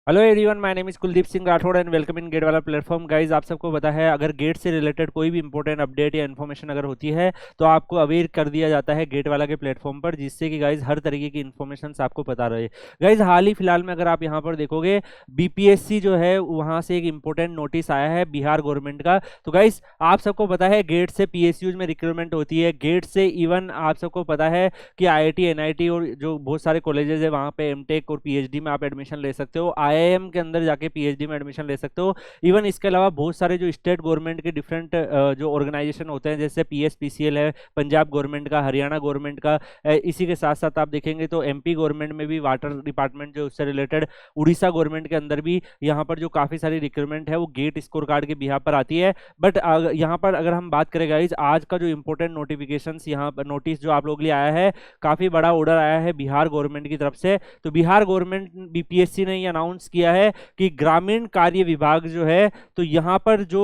Hello everyone, my name is Kuldeep Singh Rathore and welcome in GATE वाला platform. Guys, आप सबको पता है अगर गेट से रिलेटेड कोई भी इंपॉर्टेंट अपडेट या इन्फॉर्मेशन अगर होती है तो आपको अवेयर कर दिया जाता है गेट वाला के प्लेटफॉर्म पर, जिससे कि गाइज हर तरीके की इन्फॉर्मेशन आपको पता रहे। गाइज, हाल ही फिलहाल में अगर आप यहाँ पर देखोगे, बीपीएससी जो है वहाँ से एक इंपॉर्टेंट नोटिस आया है बिहार गवर्नमेंट का। तो गाइज, आप सबको पता है गेट से पीएसयूज में रिक्रूटमेंट होती है। गेट से इवन आप सबको पता है कि आईआईटी, एनआईटी और जो बहुत सारे कॉलेजेस है वहाँ पे एमटेक और पीएचडी में आप एडमिशन ले सकते हो। आईआईएम के अंदर जाके पीएचडी में एडमिशन ले सकते हो। इवन इसके अलावा बहुत सारे जो स्टेट गवर्नमेंट के डिफरेंट जो ऑर्गेनाइजेशन होते हैं, जैसे पीएसपीसीएल है पंजाब गवर्नमेंट का, हरियाणा गवर्नमेंट का। इसी के साथ साथ आप देखेंगे तो एमपी गवर्नमेंट में भी वाटर डिपार्टमेंट जो उससे रिलेटेड, उड़ीसा गवर्नमेंट के अंदर भी यहाँ पर जो काफी सारी रिक्रूटमेंट है वो गेट स्कोर कार्ड के बिहाफ पर आती है। बट यहाँ पर अगर हम बात करें गाइज, आज का जो इंपॉर्टेंट नोटिफिकेशन यहाँ पर नोटिस जो आप लोग लिए आया है, काफी बड़ा ऑर्डर आया है बिहार गवर्नमेंट की तरफ से। तो बिहार गवर्नमेंट बीपीएससी ने ये अनाउंस किया है कि ग्रामीण कार्य विभाग जो है, तो यहाँ पर जो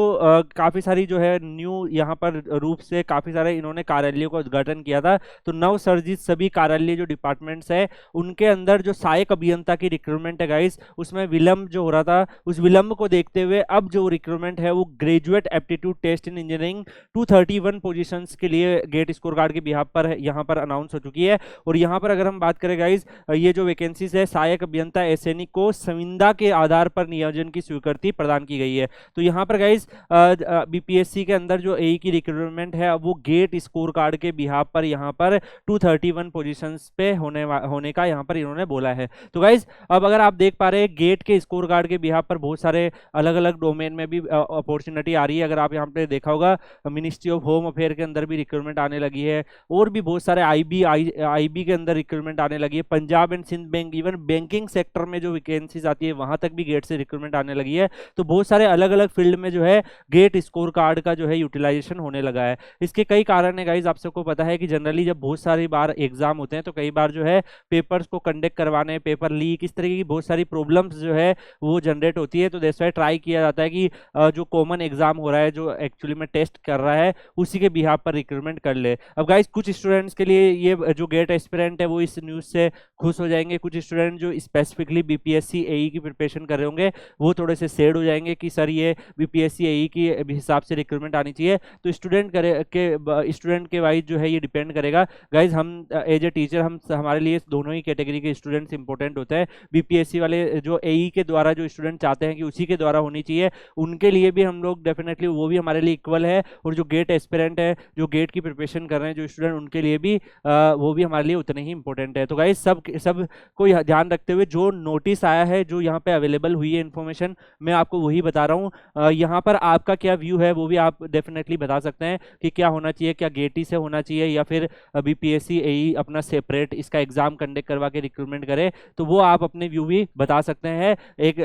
काफी सारी जो है न्यू यहाँ पर रूप से काफी सारे इन्होंने कार्यालयों का उद्घाटन किया था। तो नवसर्जित सभी कार्यालय जो डिपार्टमेंट्स है उनके अंदर जो सहायक अभियंता की रिक्रूटमेंट है गाइस, उसमें विलंब जो हो रहा था, उस विलंब को देखते हुए अब जो रिक्रूटमेंट है वो graduate aptitude test in engineering 231 positions के लिए गेट स्कोर कार्ड के बिहाफ पर यहाँ पर अनाउंस हो चुकी है। और यहाँ पर अगर हम बात करें गाइज, ये जो वैकेंसीज है सहायक अभियंता एसएनई को संविदा के आधार पर नियोजन की स्वीकृति प्रदान की गई है। तो यहाँ पर गाइज बीपीएससी के अंदर जो एई की रिक्रूटमेंट है अब वो गेट स्कोर कार्ड के बिहाफ पर यहाँ पर 231 पोजीशंस पे होने का यहाँ पर इन्होंने बोला है। तो गाइज, अब अगर आप देख पा रहे हैं गेट के स्कोर कार्ड के बिहाफ पर बहुत सारे अलग अलग डोमेन में भी अपॉर्चुनिटी आ रही है। अगर आप यहाँ पे देखा होगा, मिनिस्ट्री ऑफ होम अफेयर के अंदर भी रिक्रूटमेंट आने लगी है, और भी बहुत सारे आईबी के अंदर रिक्रूटमेंट आने लगी है। Punjab and Sind bank, even banking sector में जो वैकेंसीज आती है वहां तक भी गेट से रिक्रूटमेंट आने लगी है। तो बहुत सारे अलग अलग फील्ड में जो है गेट स्कोर कार्ड का जो है यूटिलाइजेशन होने लगा है। इसके कई कारण है गाइज, आप सबको पता है कि जनरली जब बहुत सारी बार एग्जाम होते हैं तो कई बार जो है पेपर्स को कंडक्ट करवाने, पेपर लीक, इस तरीके की बहुत सारी प्रॉब्लम्स जो है वो जनरेट होती है। तो दैट्स व्हाई ट्राई किया जाता है कि जो कॉमन एग्जाम हो रहा है, जो एक्चुअली में टेस्ट कर रहा है, उसी के बिहाफ पर रिक्रूटमेंट कर ले। अब गाइज, कुछ स्टूडेंट्स के लिए ये जो गेट एस्पिरेंट है वो इस न्यूज से खुश हो जाएंगे। कुछ स्टूडेंट जो स्पेसिफिकली बीपीएससी एई की प्रिपरेशन कर रहे होंगे वो थोड़े से सैड हो जाएंगे कि सर ये बीपीएससी एई की हिसाब से रिक्रूटमेंट आनी चाहिए। तो स्टूडेंट के वाइज जो है ये डिपेंड करेगा। गाइज, हम एज ए टीचर हम हमारे लिए दोनों ही कैटेगरी के स्टूडेंट्स इंपॉर्टेंट होते हैं। बीपीएससी वाले जो एई के द्वारा जो स्टूडेंट चाहते हैं कि उसी के द्वारा होनी चाहिए, उनके लिए भी हम लोग डेफिनेटली वो भी हमारे लिए इक्वल है। और जो गेट एस्पिरेंट है, जो गेट की प्रिपरेशन कर रहे हैं जो स्टूडेंट, उनके लिए भी वो भी हमारे लिए उतने ही इंपॉर्टेंट है। तो गाइज, सब को ध्यान रखते हुए जो नोटिस आया है, जो यहाँ पे अवेलेबल हुई है इन्फॉर्मेशन, मैं आपको वही बता रहा हूँ। यहाँ पर आपका क्या व्यू है वो भी आप डेफिनेटली बता सकते हैं कि क्या होना चाहिए, क्या गेटी से होना चाहिए या फिर बीपीएससी एई अपना सेपरेट इसका एग्जाम कंडक्ट करवा के रिक्रूटमेंट करे। तो वो आप अपने व्यू भी बता सकते हैं एक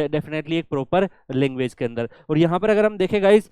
डेफिनेटली एक प्रॉपर लैंग्वेज के अंदर। और यहाँ पर अगर हम देखें गाइज,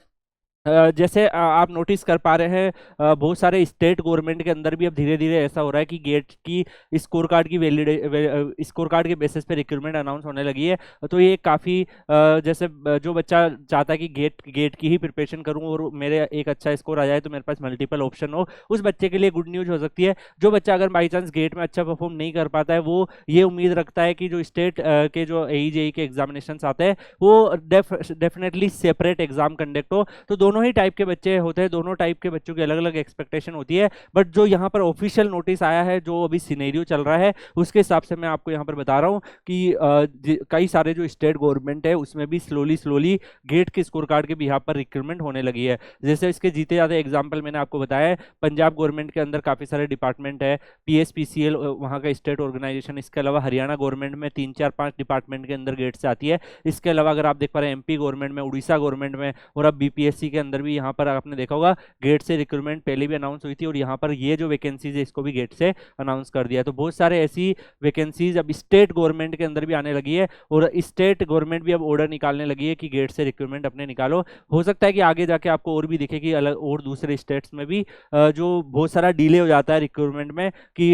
जैसे आप नोटिस कर पा रहे हैं, बहुत सारे स्टेट गवर्नमेंट के अंदर भी अब धीरे धीरे ऐसा हो रहा है कि गेट की स्कोर कार्ड की स्कोर कार्ड के बेसिस पे रिक्रूटमेंट अनाउंस होने लगी है। तो ये काफ़ी जैसे जो बच्चा चाहता है कि गेट की ही प्रिपरेशन करूं और मेरे एक अच्छा स्कोर आ जाए तो मेरे पास मल्टीपल ऑप्शन हो, उस बच्चे के लिए गुड न्यूज हो सकती है। जो बच्चा अगर बाई चांस गेट में अच्छा परफॉर्म नहीं कर पाता है, वो ये उम्मीद रखता है कि जो स्टेट के जो एई जेई के एग्जामिनेशन आते हैं वो डेफिनेटली सेपरेट एग्जाम कंडक्ट हो। तो दोनों ही टाइप के बच्चे होते हैं, दोनों टाइप के बच्चों की अलग अलग एक्सपेक्टेशन होती है। बट जो यहाँ पर ऑफिशियल नोटिस आया है, जो अभी सिनेरियो चल रहा है, उसके हिसाब से मैं आपको यहाँ पर बता रहा हूँ कि कई सारे जो स्टेट गवर्नमेंट है उसमें भी स्लोली गेट के स्कोर कार्ड के बिहाफ पर रिक्रूटमेंट होने लगी है। जैसे इसके जीते जाते एग्जाम्पल मैंने आपको बताया है, पंजाब गवर्नमेंट के अंदर काफी सारे डिपार्टमेंट है, पीएसपीसीएल वहाँ का स्टेट ऑर्गेनाइजेशन। इसके अलावा हरियाणा गवर्नमेंट में 3 4 5 डिपार्टमेंट के अंदर गेट से आती है। इसके अलावा अगर आप देख पा रहे हैं एमपी गवर्नमेंट में, उड़ीसा गवर्नमेंट में, और अब बीपीएससी के अंदर भी यहाँ पर आपने देखा होगा गेट से रिक्रूटमेंट पहले भी अनाउंस हुई थी, और यहाँ पर ये जो वैकेंसीज है इसको भी गेट से अनाउंस कर दिया। तो बहुत सारे ऐसी वैकेंसीज अब स्टेट गवर्नमेंट के अंदर भी आने लगी है, और स्टेट गवर्नमेंट भी अब ऑर्डर निकालने लगी है कि गेट से रिक्रूटमेंट अपने निकालो। हो सकता है कि आगे जाके आपको और भी दिखे कि अलग और दूसरे स्टेट्स में भी जो बहुत सारा डिले हो जाता है रिक्रूटमेंट में, कि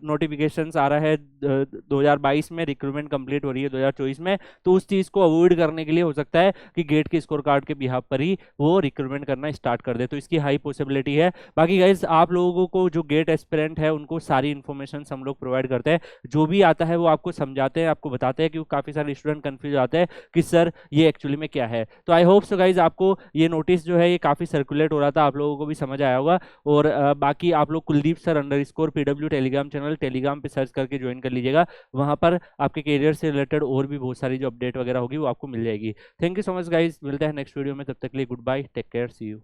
नोटिफिकेशन आ रहा है 2022 में, रिक्रूटमेंट कंप्लीट हो रही है 2024 में, तो उस चीज को अवॉइड करने के लिए हो सकता है कि गेट के स्कोर कार्ड के बिहाफ पर ही वो रिक्रूटमेंट करना स्टार्ट कर दे, तो इसकी हाई पॉसिबिलिटी है। बाकी गाइज आप लोगों को जो गेट एस्पिरेंट है उनको सारी इन्फॉर्मेशन हम लोग प्रोवाइड करते हैं, जो भी आता है वो आपको समझाते हैं, आपको बताते हैं, क्योंकि काफी सारे स्टूडेंट कंफ्यूज आते हैं कि सर ये एक्चुअली में क्या है। तो आई होप सो गाइज आपको ये नोटिस जो है ये काफी सर्कुलेट हो रहा था, आप लोगों को भी समझ आया होगा। और बाकी आप लोग Kuldeep sir _PW Telegram channel Telegram पे सर्च करके ज्वाइन कर लीजिएगा, वहां पर आपके करियर से रिलेटेड और भी बहुत सारी जो अपडेट वगैरह होगी वो आपको मिल जाएगी। Thank you so much guys, मिलते हैं नेक्स्ट वीडियो में, तब तक के लिए goodbye, take care, see you.